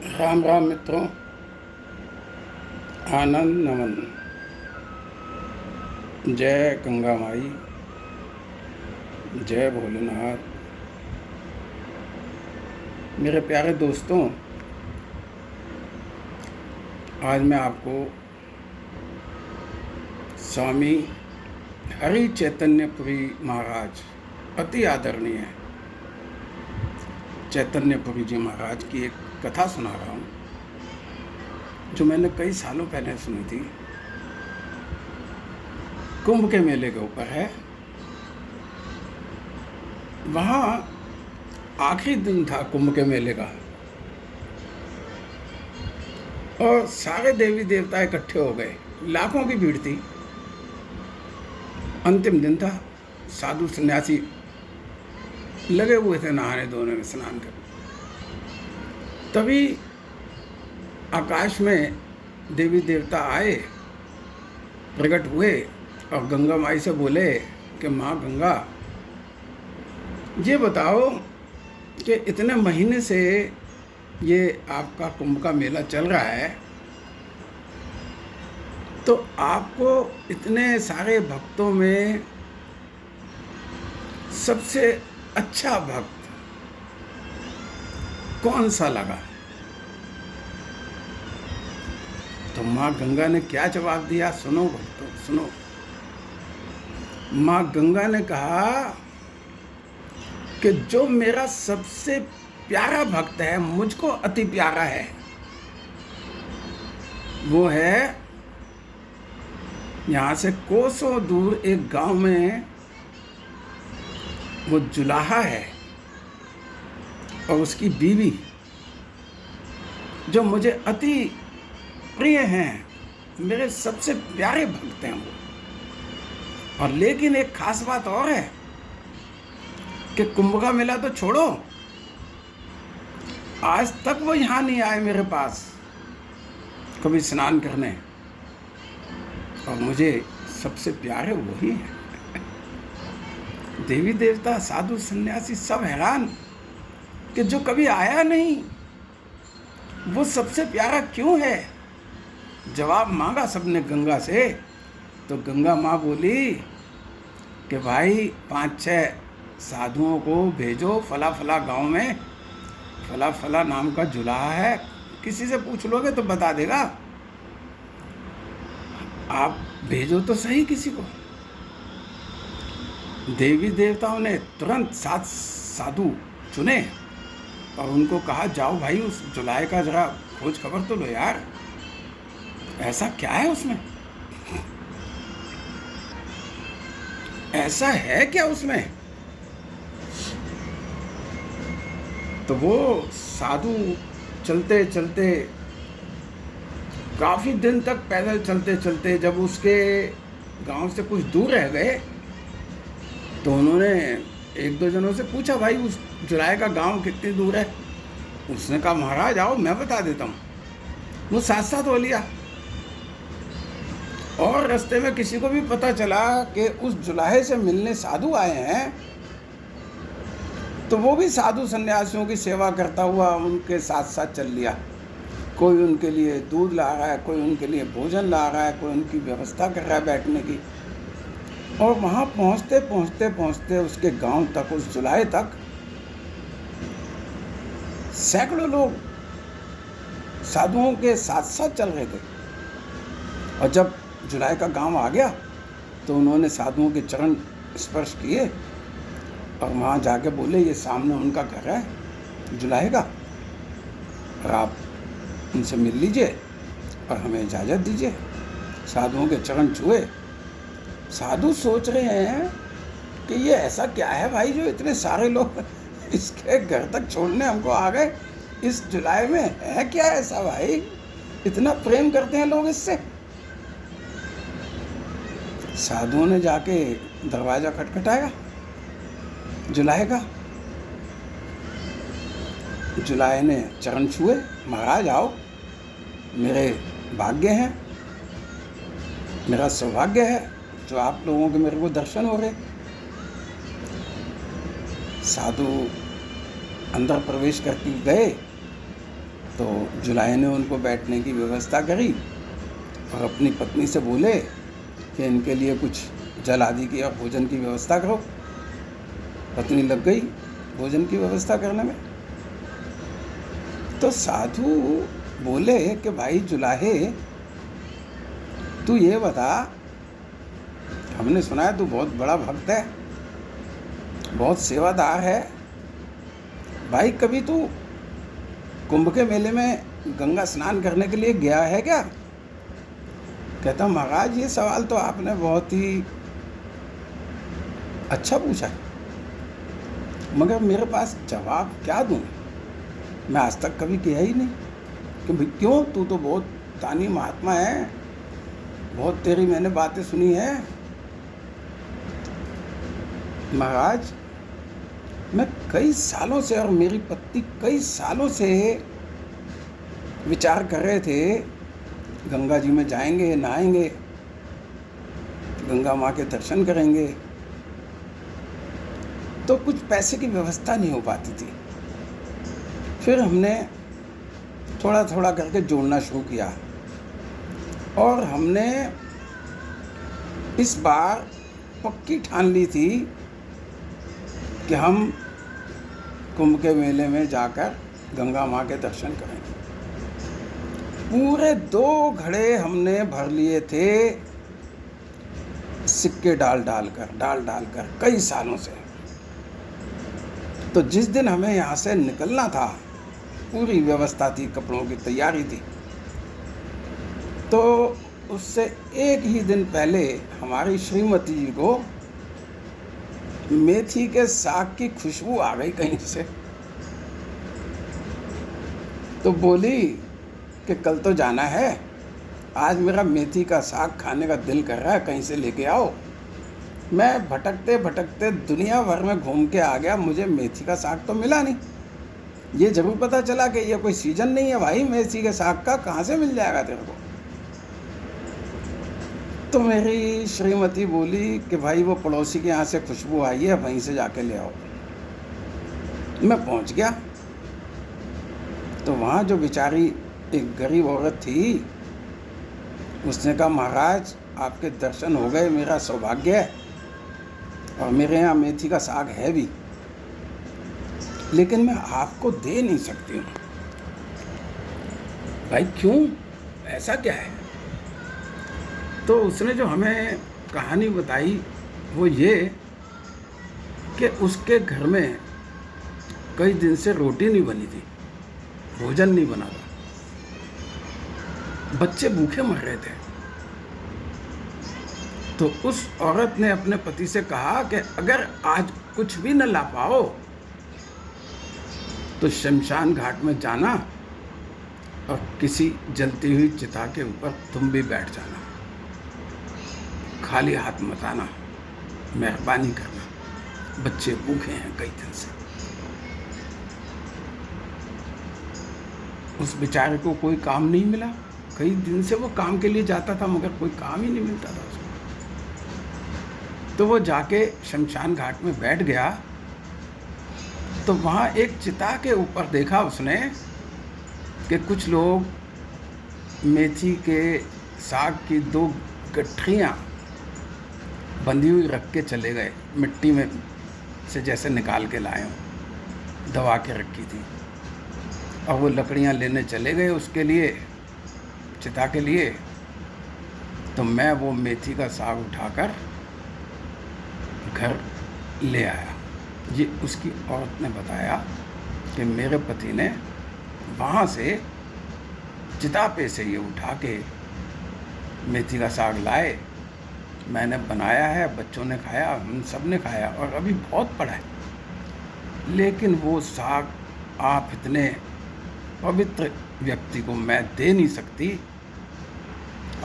राम राम मित्रों, आनंद नमन। जय गंगा माई, जय भोलेनाथ। मेरे प्यारे दोस्तों, आज मैं आपको स्वामी हरि चैतन्यपुरी महाराज, अति आदरणीय चैतन्यपुरी जी महाराज की एक कथा सुना रहा हूँ, जो मैंने कई सालों पहले सुनी थी। कुंभ के मेले के ऊपर है। वहाँ आखिरी दिन था कुंभ के मेले का, और सारे देवी देवता इकट्ठे हो गए। लाखों की भीड़ थी। अंतिम दिन था। साधु सन्यासी लगे हुए थे नहाने धोने में, स्नान कर। तभी आकाश में देवी देवता आए, प्रकट हुए और गंगा माई से बोले कि माँ गंगा, ये बताओ कि इतने महीने से ये आपका कुंभ का मेला चल रहा है, तो आपको इतने सारे भक्तों में सबसे अच्छा भक्त कौन सा लगा? तो माँ गंगा ने क्या जवाब दिया? सुनो भक्तों, सुनो। माँ गंगा ने कहा कि जो मेरा सबसे प्यारा भक्त है, मुझको अति प्यारा है, वो है यहाँ से कोसों दूर एक गांव में वो जुलाहा है और उसकी बीवी, जो मुझे अति प्रिय हैं, मेरे सबसे प्यारे भक्त हैं वो। और लेकिन एक खास बात और है कि कुंभ का मेला तो छोड़ो, आज तक वो यहाँ नहीं आए मेरे पास कभी स्नान करने, और मुझे सबसे प्यारे वही हैं। देवी देवता, साधु सन्यासी सब हैरान कि जो कभी आया नहीं, वो सबसे प्यारा क्यों है? जवाब मांगा सबने गंगा से। तो गंगा माँ बोली कि भाई 5-6 साधुओं को भेजो, फला फला गांव में फला फला नाम का जुलाहा है, किसी से पूछ लोगे तो बता देगा, आप भेजो तो सही किसी को। देवी देवताओं ने तुरंत 7 साधु चुने और उनको कहा, जाओ भाई उस जुलाहे का जरा खोज खबर तो लो यार, ऐसा क्या है उसमें, ऐसा है क्या उसमें? तो वो साधु चलते चलते काफ़ी दिन तक पैदल चलते चलते जब उसके गांव से कुछ दूर रह गए, तो उन्होंने 1-2 जनों से पूछा, भाई उस जुलाहे का गांव कितनी दूर है? उसने कहा, महाराज आओ मैं बता देता हूँ। वो साथ साथ हो लिया, और रास्ते में किसी को भी पता चला कि उस जुलाहे से मिलने साधु आए हैं, तो वो भी साधु सन्यासियों की सेवा करता हुआ उनके साथ साथ चल लिया। कोई उनके लिए दूध ला रहा है, कोई उनके लिए भोजन ला रहा है, कोई उनकी व्यवस्था कर रहा है बैठने की। और वहाँ पहुँचते पहुँचते पहुँचते उसके गांव तक, उस जुलाहे तक सैकड़ों लोग साधुओं के साथ साथ चल रहे थे। और जब जुलाहे का गांव आ गया तो उन्होंने साधुओं के चरण स्पर्श किए और वहाँ जाके बोले, ये सामने उनका घर है जुलाहे का, और आप उनसे मिल लीजिए और हमें इजाज़त दीजिए। साधुओं के चरण छुए। साधु सोच रहे हैं कि ये ऐसा क्या है भाई, जो इतने सारे लोग इसके घर तक छोड़ने हमको आ गए, इस जुलाहे में है क्या ऐसा भाई, इतना प्रेम करते हैं लोग इससे। साधुओं ने जाके दरवाज़ा खटखटाया जुलाहे का। जुलाहे ने चरण छुए, महाराज आओ, मेरे भाग्य हैं, मेरा सौभाग्य है जो आप लोगों के मेरे को दर्शन हो रहे। साधु अंदर प्रवेश करके गए तो जुलाई ने उनको बैठने की व्यवस्था करी और अपनी पत्नी से बोले कि इनके लिए कुछ जल आदि की और भोजन की व्यवस्था करो। पत्नी लग गई भोजन की व्यवस्था करने में। तो साधु बोले कि भाई जुलाहे, तू ये बता, हमने सुना है तू बहुत बड़ा भक्त है, बहुत सेवादार है, भाई कभी तू कुंभ के मेले में गंगा स्नान करने के लिए गया है क्या? कहता महाराज ये सवाल तो आपने बहुत ही अच्छा पूछा, मगर मेरे पास जवाब क्या दूं? मैं आज तक कभी किया ही नहीं। कि भाई क्यों, तू तो बहुत दानी महात्मा है, बहुत तेरी मैंने बातें सुनी है। महाराज मैं कई सालों से और मेरी पत्नी कई सालों से विचार कर रहे थे गंगा जी में जाएंगे, नहाएंगे, गंगा माँ के दर्शन करेंगे, तो कुछ पैसे की व्यवस्था नहीं हो पाती थी। फिर हमने थोड़ा थोड़ा करके जोड़ना शुरू किया और हमने इस बार पक्की ठान ली थी कि हम कुंभ के मेले में जाकर गंगा माँ के दर्शन करेंगे। पूरे 2 घड़े हमने भर लिए थे, सिक्के डाल डाल कर कई सालों से। तो जिस दिन हमें यहाँ से निकलना था, पूरी व्यवस्था थी, कपड़ों की तैयारी थी, तो उससे एक ही दिन पहले हमारी श्रीमती जी को मेथी के साग की खुशबू आ गई कहीं से। तो बोली कि कल तो जाना है, आज मेरा मेथी का साग खाने का दिल कर रहा है, कहीं से लेके आओ। मैं भटकते भटकते दुनिया भर में घूम के आ गया, मुझे मेथी का साग तो मिला नहीं। ये जरूर पता चला कि ये कोई सीजन नहीं है भाई मेथी के साग का, कहाँ से मिल जाएगा तेरे को। तो मेरी श्रीमती बोली कि भाई वो पड़ोसी के यहाँ से खुशबू आई है, वहीं से जाके ले आओ। मैं पहुँच गया तो वहाँ जो बेचारी एक गरीब औरत थी, उसने कहा महाराज आपके दर्शन हो गए, मेरा सौभाग्य है, और मेरे यहाँ मेथी का साग है भी, लेकिन मैं आपको दे नहीं सकती हूँ। भाई क्यों, ऐसा क्या है? तो उसने जो हमें कहानी बताई वो ये कि उसके घर में कई दिन से रोटी नहीं बनी थी, भोजन नहीं बना था, बच्चे भूखे मर रहे थे। तो उस औरत ने अपने पति से कहा कि अगर आज कुछ भी न ला पाओ तो शमशान घाट में जाना और किसी जलती हुई चिता के ऊपर तुम भी बैठ जाना, खाली हाथ मत आना, मेहरबानी करना, बच्चे भूखे हैं कई दिन से। उस बेचारे को कोई काम नहीं मिला, कई दिन से वो काम के लिए जाता था मगर कोई काम ही नहीं मिलता था उसको। तो वो जाके शमशान घाट में बैठ गया तो वहाँ एक चिता के ऊपर देखा उसने कि कुछ लोग मेथी के साग की 2 गठरियाँ बंधी हुई रख के चले गए, मिट्टी में से जैसे निकाल के लाए हों, दबा के रखी थी, और वो लकड़ियाँ लेने चले गए उसके लिए, चिता के लिए। तो मैं वो मेथी का साग उठाकर घर ले आया। ये उसकी औरत ने बताया कि मेरे पति ने वहाँ से चिता पे से ये उठा के मेथी का साग लाए, मैंने बनाया है, बच्चों ने खाया, हम सब ने खाया, और अभी बहुत पड़ा है। लेकिन वो साग आप इतने पवित्र व्यक्ति को मैं दे नहीं सकती,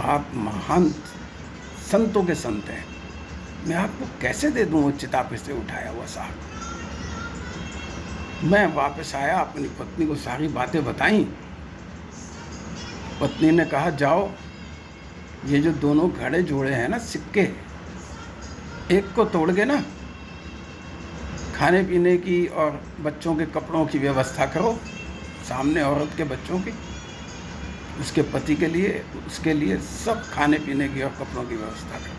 आप महान संतों के संत हैं, मैं आपको कैसे दे दूँ वो चिता पे से उठाया हुआ साग। मैं वापस आया, अपनी पत्नी को सारी बातें बताई। पत्नी ने कहा जाओ, ये जो दोनों घड़े जोड़े हैं ना सिक्के, एक को तोड़ के ना खाने पीने की और बच्चों के कपड़ों की व्यवस्था करो, सामने औरत के बच्चों की, उसके पति के लिए, उसके लिए सब खाने पीने की और कपड़ों की व्यवस्था कर।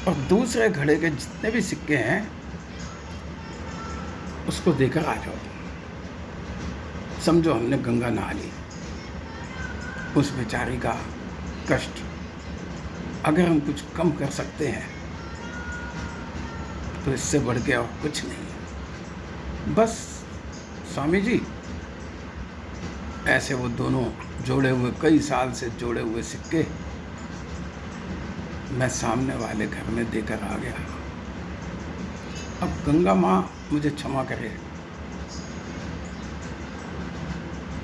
और दूसरे घड़े के जितने भी सिक्के हैं उसको देकर आ जाओ। समझो हमने गंगा नहा ली, उस बेचारी का कष्ट अगर हम कुछ कम कर सकते हैं तो इससे बढ़ के और कुछ नहीं। बस स्वामी जी, ऐसे वो दोनों जोड़े हुए, कई साल से जोड़े हुए सिक्के मैं सामने वाले घर में देकर आ गया। अब गंगा माँ मुझे क्षमा करे,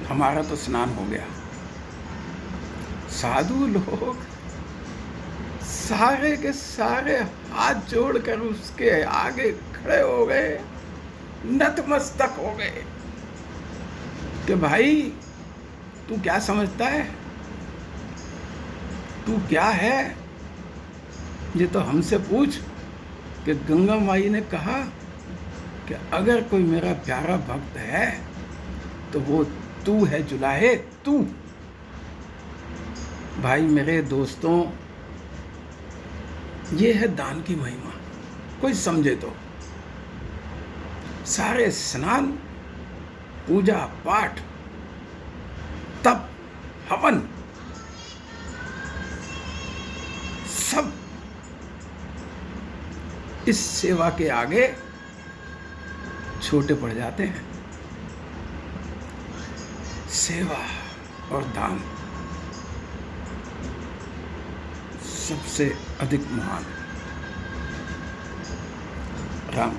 हमारा तो स्नान हो गया। साधु लोग सारे के सारे हाथ जोड़कर उसके आगे खड़े हो गए, नतमस्तक हो गए कि भाई तू क्या समझता है, तू क्या है, ये तो हमसे पूछ। कि गंगा माई ने कहा कि अगर कोई मेरा प्यारा भक्त है तो वो तू है जुलाहे, तू। भाई मेरे दोस्तों, ये है दान की महिमा, कोई समझे तो। सारे स्नान, पूजा पाठ, तप, हवन, सब इस सेवा के आगे छोटे पड़ जाते हैं। सेवा और दान सबसे अधिक महान। राम।